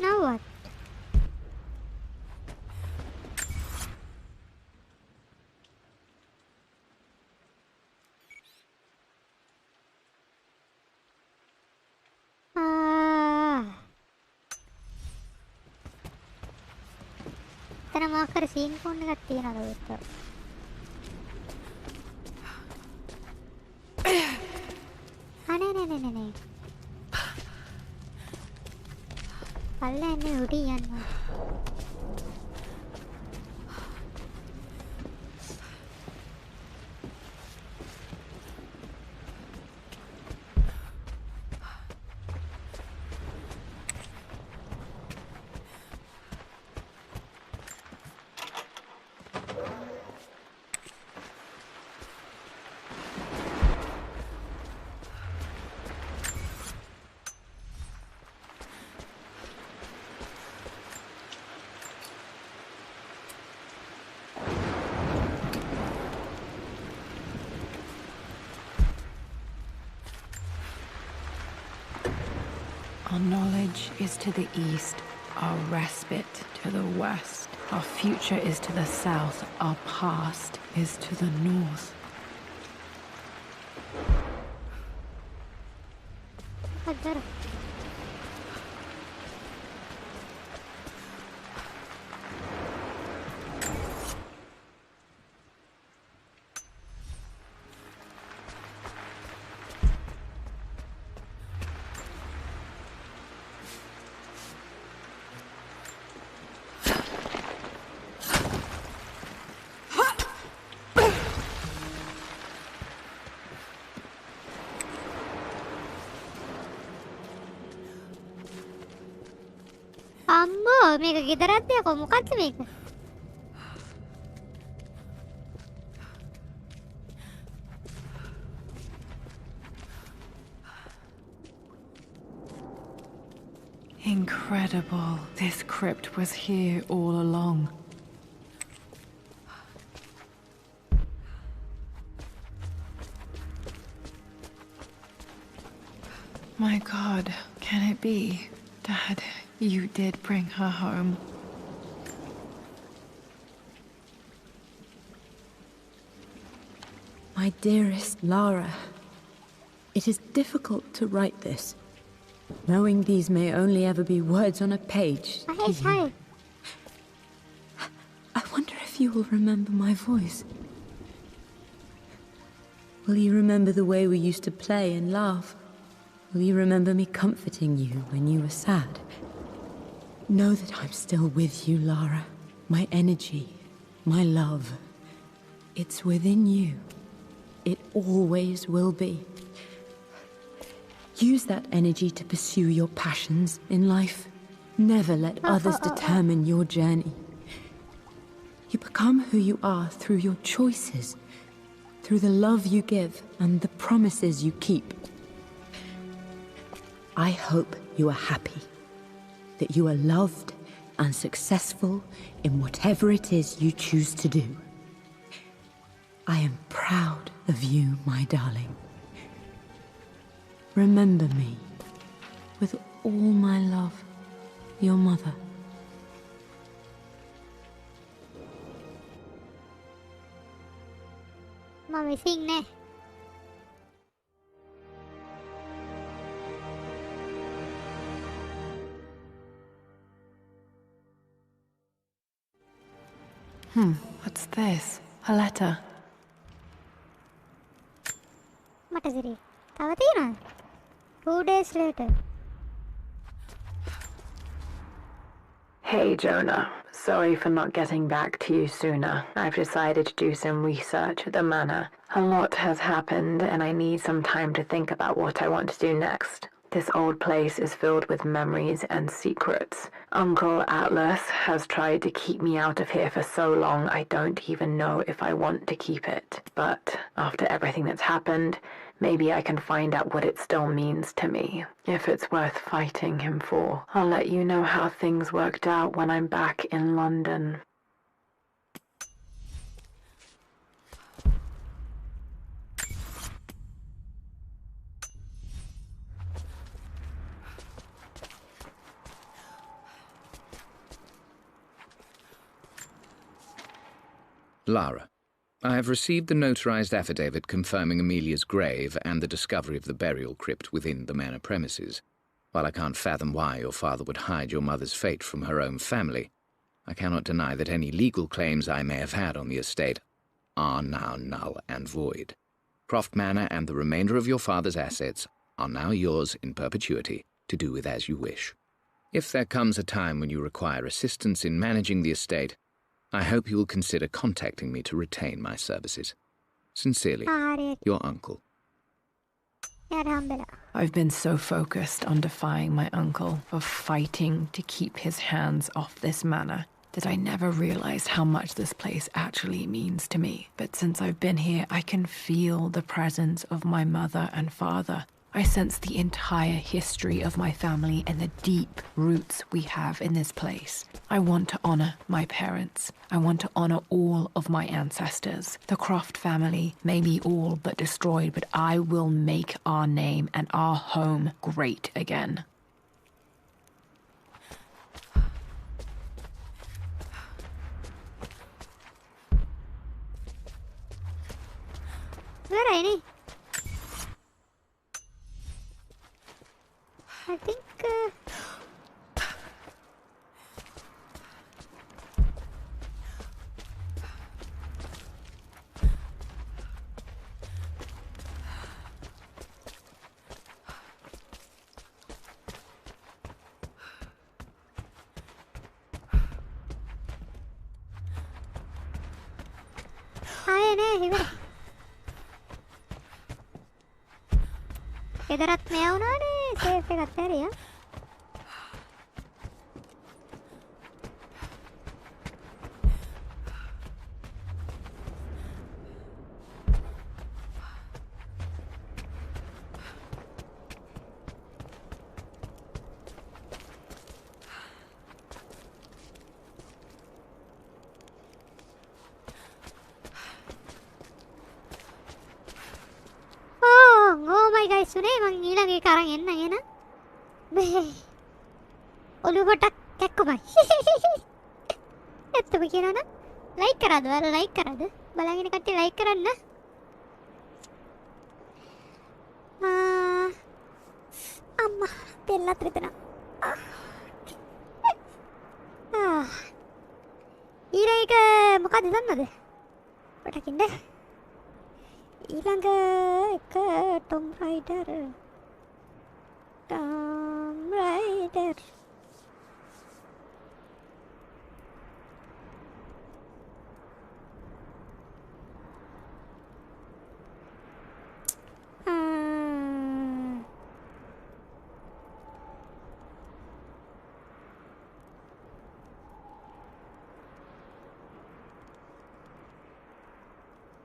Now what? එතන මොකක් හරි scene phone එකක් තියනවද උත්තර? නෑ. පල්ලෙන්නේ උඩින් යනවා. Our knowledge is to the east, our respite to the west. Our future is to the south, our past is to the north. අම්මෝ මේක ගෙදරක්ද යකෝ මොකක්ද මේක? Incredible. This crypt was here all along. My God, can it be? Dad, you did bring her home. My dearest Lara, it is difficult to write this, knowing these may only ever be words on a page. Hi. I wonder if if you will remember my voice. Will you remember the way we used to play and laugh? Will you remember me comforting you when you were sad? Know that I'm still with you, Lara. My energy, my love, it's within you. It always will be. Use that energy to pursue your passions in life. Never let others determine your journey. You become who you are through your choices, through the love you give and the promises you keep. I hope you are happy, that you are loved and successful in whatever it is you choose to do. I am proud of you, my darling. Remember me, with all my love, your mother. Mommy sing nè. What's this? A letter. මට සිරි. තව තියෙනවද? 2 days later. Hey, Jonah. Sorry for not getting back to you sooner. I've decided to do some research at the manor. A lot has happened, and I need some time to think about what I want to do next. This old place is filled with memories and secrets. Uncle Atlas has tried to keep me out of here for so long, I don't even know if I want to keep it. But after everything that's happened, maybe I can find out what it still means to me. If it's worth fighting him for, I'll let you know how things worked out when I'm back in London. Lara, I have received the notarized affidavit confirming Amelia's grave and the discovery of the burial crypt within the manor premises. While I can't fathom why your father would hide your mother's fate from her own family, I cannot deny that any legal claims I may have had on the estate are now null and void. Croft Manor and the remainder of your father's assets are now yours in perpetuity to do with as you wish. If there comes a time when you require assistance in managing the estate, I hope you will consider contacting me to retain my services. Sincerely, your uncle. I've been so focused on defying my uncle, of fighting to keep his hands off this manor, that I never realized how much this place actually means to me. But since I've been here, I can feel the presence of my mother and father. I sense the entire history of my family and the deep roots we have in this place. I want to honor my parents. I want to honor all of my ancestors. The Croft family may be all but destroyed, but I will make our name and our home great again. Where are you? I think ගෙදරත් මෙයා වුණානේ safe එකත් ඇරියා සුනේ මං ඊළඟ එක අරන් එන්න එන මේ ඔලුව පොටක් කැක්කුමයි ඇත්තම කියනවා නම් ලයික් කරාද ඔයාලා ලයික් කරාද බලගෙන කට්ටිය ලයික් කරන්න අම්මා පෙල්ලත් විතර ඊළඟ එක මොකක්ද දන්නවද? පටකින්ද ඊළඟ එක Tomb Raider.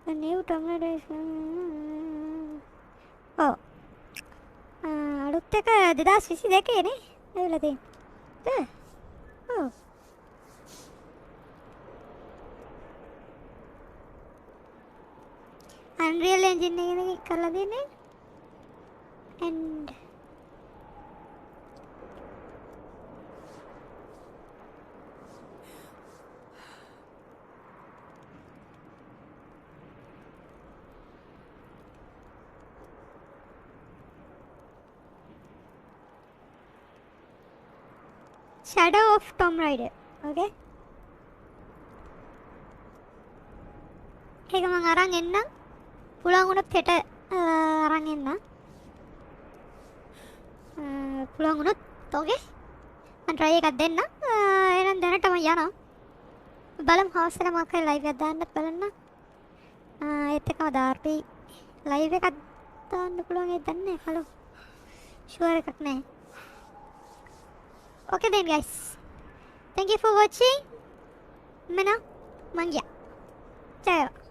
The new Tomb Raider is... Oh. අලුත් එක 2022 නේ ඇවිල්ලා තියෙන්නේ. ඔව්. Unreal Engine එකකින් කරලා දෙන්නේ. And Shadow of Tomb Raider. Okay. ඒක මම අරන් එන්නම්. පුළුවන් වුණොත් හෙට අරන් එන්නම්. පුළුවන් වුණොත් okay. මම try එකක් දෙන්නම්. එහෙනම් දැනට මම යනවා. බලමු හවස් වෙලා මොකක් හරි live එකක් දාන්නත් බලන්න. ඒත් එකම දාර්පි live එකක් දාන්න පුළුවන් ඒක දන්නේ නැහැ. හලෝ. sure එකක් නැහැ. Okay then guys, thank you for watching. Mana, mangya. Ciao.